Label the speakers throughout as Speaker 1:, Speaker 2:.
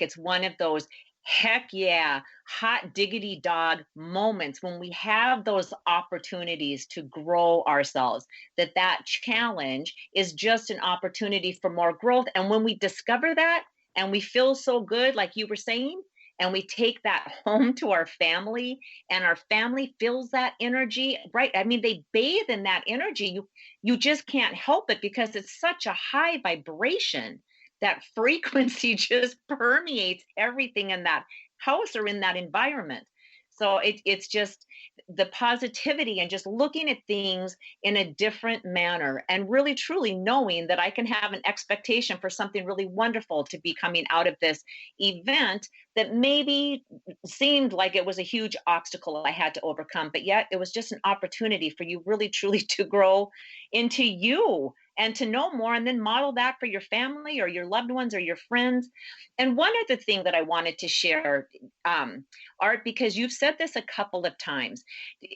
Speaker 1: it's one of those heck yeah, hot diggity dog moments when we have those opportunities to grow ourselves, that challenge is just an opportunity for more growth. And when we discover that and we feel so good, like you were saying, and we take that home to our family and our family feels that energy, right? I mean, they bathe in that energy. You just can't help it because it's such a high vibration. That frequency just permeates everything in that house or in that environment. So it's just the positivity and just looking at things in a different manner and really truly knowing that I can have an expectation for something really wonderful to be coming out of this event that maybe seemed like it was a huge obstacle I had to overcome, but yet it was just an opportunity for you really truly to grow into you and to know more and then model that for your family or your loved ones or your friends. And one other thing that I wanted to share, Art, because you've said this a couple of times,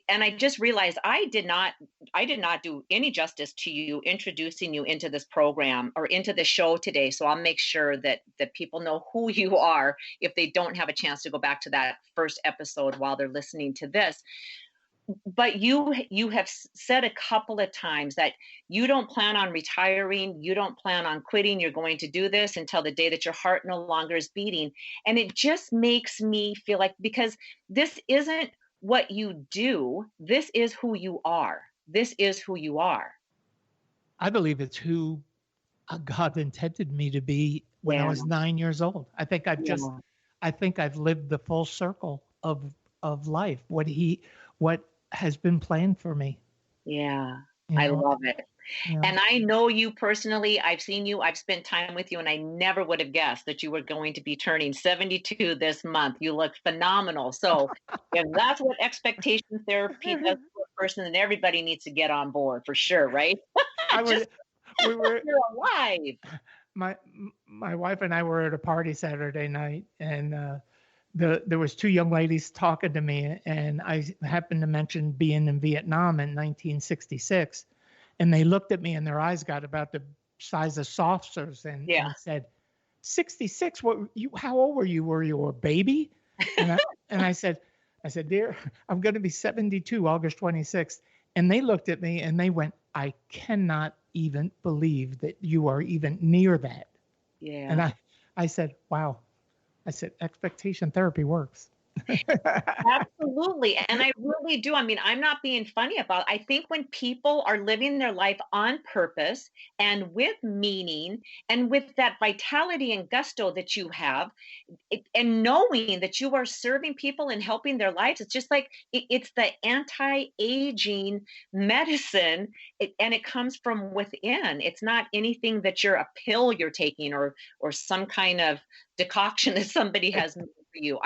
Speaker 1: and I just realized I did not do any justice to you introducing you into this program or into the show today. So I'll make sure that people know who you are if they don't have a chance to go back to that first episode while they're listening to this. But you have said a couple of times that you don't plan on retiring, you don't plan on quitting, you're going to do this until the day that your heart no longer is beating. And it just makes me feel like, because this isn't what you do, this is who you are. This is who you are.
Speaker 2: I believe it's who God intended me to be when I
Speaker 1: Yeah.
Speaker 2: was 9 years old.
Speaker 1: Yeah.
Speaker 2: I think I've lived the full circle of life. What has been planned for me.
Speaker 1: Yeah.
Speaker 2: You
Speaker 1: I
Speaker 2: know,
Speaker 1: love it.
Speaker 2: you know.
Speaker 1: And I know you personally. I've seen you, I've spent time with you, and I never would have guessed that you were going to be turning 72 this month. You look phenomenal. So, if that's what expectation therapy does to a person, then everybody needs to get on board for sure, right?
Speaker 2: I was
Speaker 1: Just
Speaker 2: we were
Speaker 1: you're alive.
Speaker 2: my wife and I were at a party Saturday night, and there was two young ladies talking to me, and I happened to mention being in Vietnam in 1966, and they looked at me, and their eyes got about the size of saucers,
Speaker 1: Yeah.
Speaker 2: and said, "66? What you? How old were you? Were you a baby?" And I said, "Dear, I'm going to be 72 August 26th." And they looked at me and they went, "I cannot even believe that you are even near that." And
Speaker 1: Yeah.
Speaker 2: I said, "Wow." I said, "Expectation therapy works."
Speaker 1: Absolutely. And I really do. I mean, I'm not being funny about it. I think when people are living their life on purpose and with meaning and with that vitality and gusto that you have, and knowing that you are serving people and helping their lives, it's just like it's the anti-aging medicine, and it comes from within. It's not anything that you're a pill you're taking or some kind of decoction that somebody has made for you.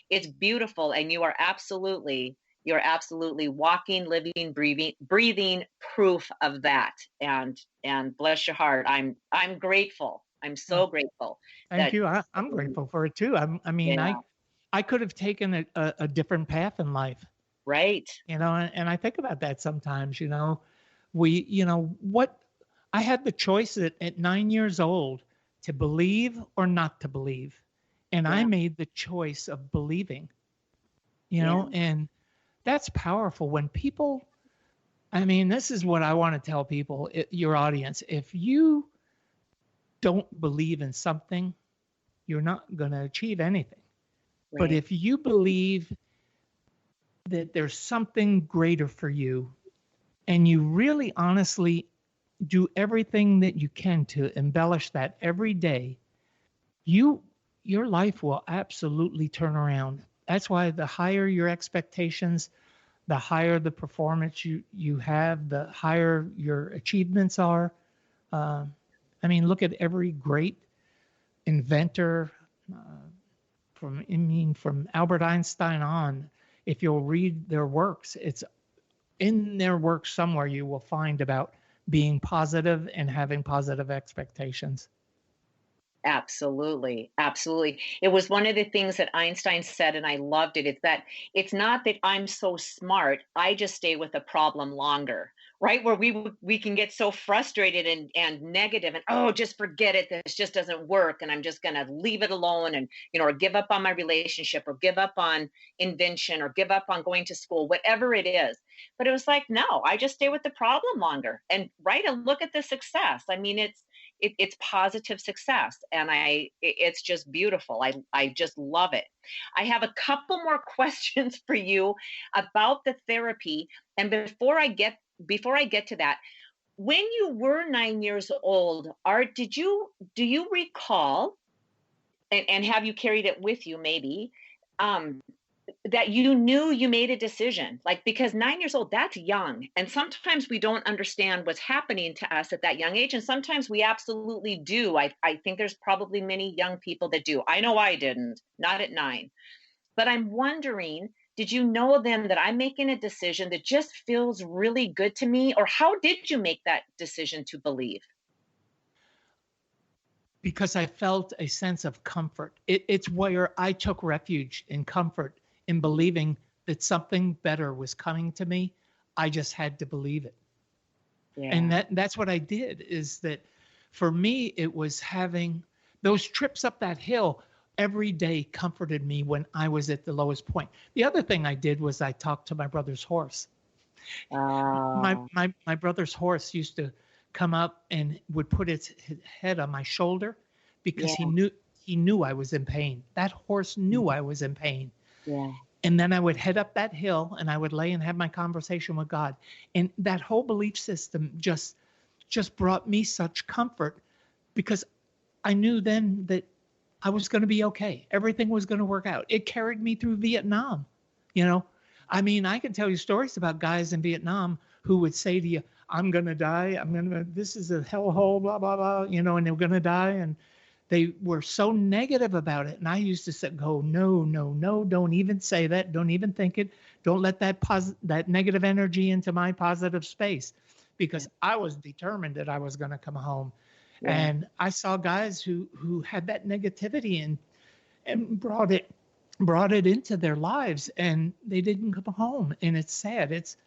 Speaker 1: It's beautiful, and you're absolutely walking, living, breathing proof of that. And bless your heart, I'm grateful. I'm
Speaker 2: Well,
Speaker 1: so grateful
Speaker 2: thank
Speaker 1: that.
Speaker 2: you. I'm grateful for it too. I mean,
Speaker 1: Yeah,
Speaker 2: I could have taken a different path in life,
Speaker 1: right.
Speaker 2: and I think about that sometimes, what I had the choice at 9 years old to believe or not to believe. And I
Speaker 1: Yeah,
Speaker 2: made the choice of believing,
Speaker 1: yeah,
Speaker 2: and that's powerful when people, I mean, this is what I want to tell people, your audience. If you don't believe in something, you're not going to achieve anything. But
Speaker 1: right.
Speaker 2: if you believe that there's something greater for you and you really honestly do everything that you can to embellish that every day, you your life will absolutely turn around. That's why the higher your expectations, the higher the performance you have, the higher your achievements are. Uh, I mean, look at every great inventor, uh, from Albert Einstein on. If you'll read their works, it's in their work somewhere you will find about being positive and having positive expectations.
Speaker 1: Absolutely. Absolutely. It was one of the things that Einstein said, and I loved it. It's that it's not that I'm so smart, I just stay with a problem longer. right? Where we can get so frustrated and negative and, oh, just forget it. This just doesn't work. And I'm just going to leave it alone and, or give up on my relationship or give up on invention or give up on going to school, whatever it is. But it was like, no, I just stay with the problem longer and write a look at the success. I mean, it's positive success. And it's just beautiful. I just love it. I have a couple more questions for you about the therapy. And before I get to that, when you were 9 years old, Art, do you recall, and have you carried it with you maybe, um, that you knew you made a decision? Like, because 9 years old, that's young. And sometimes we don't understand what's happening to us at that young age. And sometimes we absolutely do. I think there's probably many young people that do. I know I didn't, not at 9. But I'm wondering, did you know then that I'm making a decision that just feels really good to me? Or how did you make that decision to believe?
Speaker 2: Because I felt a sense of comfort. It's where I took refuge in comfort in believing that something better was coming to me. I just had to believe it.
Speaker 1: Yeah.
Speaker 2: And that's what I did, is that for me, it was having those trips up that hill every day comforted me when I was at the lowest point. The other thing I did was I talked to my brother's horse. My brother's horse used to come up and would put its head on my shoulder because
Speaker 1: Yeah.
Speaker 2: he knew I was in pain. That horse knew I was in pain.
Speaker 1: Yeah.
Speaker 2: And then I would head up that hill and I would lay and have my conversation with God. And that whole belief system just brought me such comfort because I knew then that I was going to be okay. Everything was going to work out. It carried me through Vietnam. I mean, I can tell you stories about guys in Vietnam who would say to you, I'm going to die. This is a hellhole, blah, blah, blah, and they were going to die. And they were so negative about it. And I used to go, no, no, no, don't even say that. Don't even think it. Don't let that negative energy into my positive space, because I was determined that I was going to come home. Yeah. And I saw guys who had that negativity and brought it into their lives, and they didn't come home. And it's sad. It's,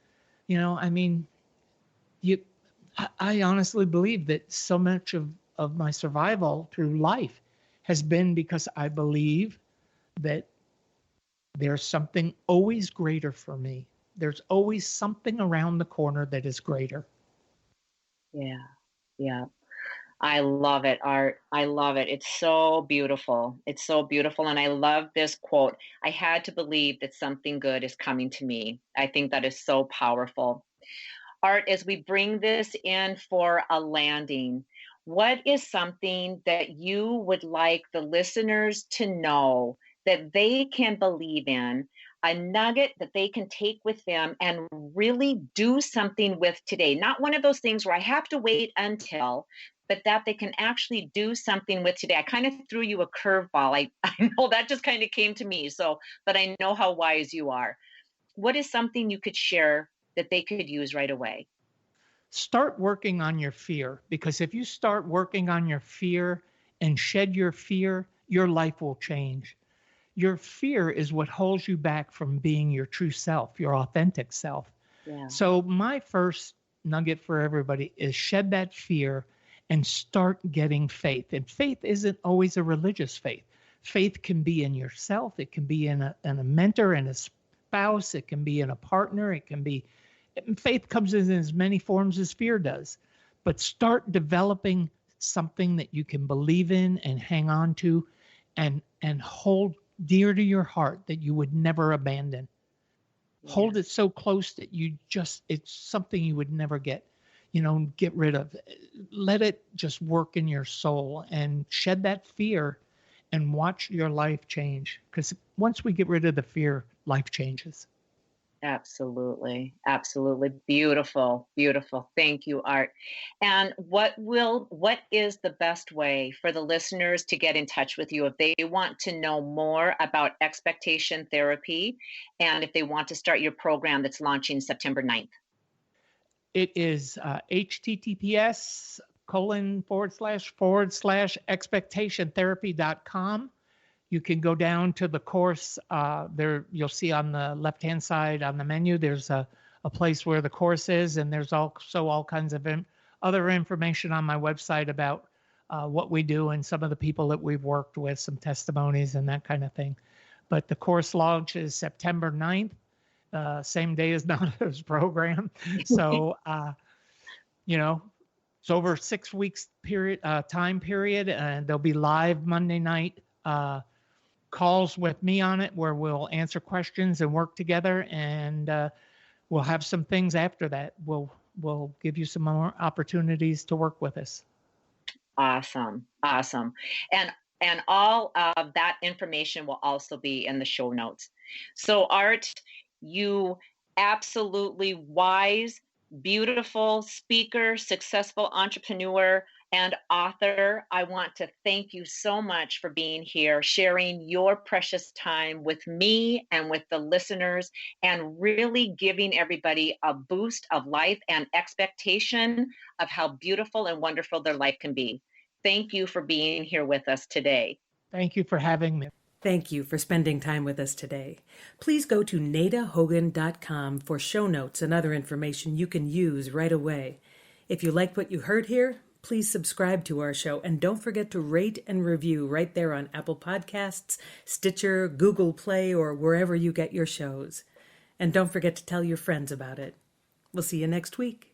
Speaker 2: I honestly believe that so much of my survival through life has been because I believe that there's something always greater for me. There's always something around the corner that is greater.
Speaker 1: Yeah. Yeah. I love it, Art. I love it. It's so beautiful. It's so beautiful. And I love this quote. I had to believe that something good is coming to me. I think that is so powerful. Art, as we bring this in for a landing, what is something that you would like the listeners to know that they can believe in, a nugget that they can take with them and really do something with today? Not one of those things where I have to wait until, but that they can actually do something with today. I kind of threw you a curveball. I know that just kind of came to me. But I know how wise you are. What is something you could share that they could use right away?
Speaker 2: Start working on your fear, because if you start working on your fear and shed your fear, your life will change. Your fear is what holds you back from being your true self, your authentic self. Yeah. So my first nugget for everybody is shed that fear and start getting faith. And faith isn't always a religious faith. Faith can be in yourself. It can be in a mentor and a spouse. It can be in a partner. Faith comes in as many forms as fear does. But start developing something that you can believe in and hang on to and hold dear to your heart that you would never abandon. Yeah. Hold it so close that it's something you would never get rid of. Let it just work in your soul and shed that fear and watch your life change. Because once we get rid of the fear, life changes.
Speaker 1: Absolutely. Absolutely. Beautiful. Beautiful. Thank you, Art. And what is the best way for the listeners to get in touch with you if they want to know more about expectation therapy and if they want to start your program that's launching September 9th?
Speaker 2: It is https://expectationtherapy.com. You can go down to the course there. You'll see on the left-hand side on the menu, there's a a place where the course is, and there's also all kinds of other information on my website about what we do and some of the people that we've worked with, some testimonies and that kind of thing. But the course launch is September 9th, same day as Donna's program. So, it's over 6 weeks time period, and there'll be live Monday night calls with me on it where we'll answer questions and work together, and we'll have some things after that. We'll give you some more opportunities to work with us.
Speaker 1: Awesome. And all of that information will also be in the show notes. So Art, you absolutely wise, beautiful speaker, successful entrepreneur, and author. I want to thank you so much for being here, sharing your precious time with me and with the listeners, and really giving everybody a boost of life and expectation of how beautiful and wonderful their life can be. Thank you for being here with us today.
Speaker 2: Thank you for having me.
Speaker 3: Thank you for spending time with us today. Please go to nadahogan.com for show notes and other information you can use right away. If you liked what you heard here, please subscribe to our show, and don't forget to rate and review right there on Apple Podcasts, Stitcher, Google Play, or wherever you get your shows. And don't forget to tell your friends about it. We'll see you next week.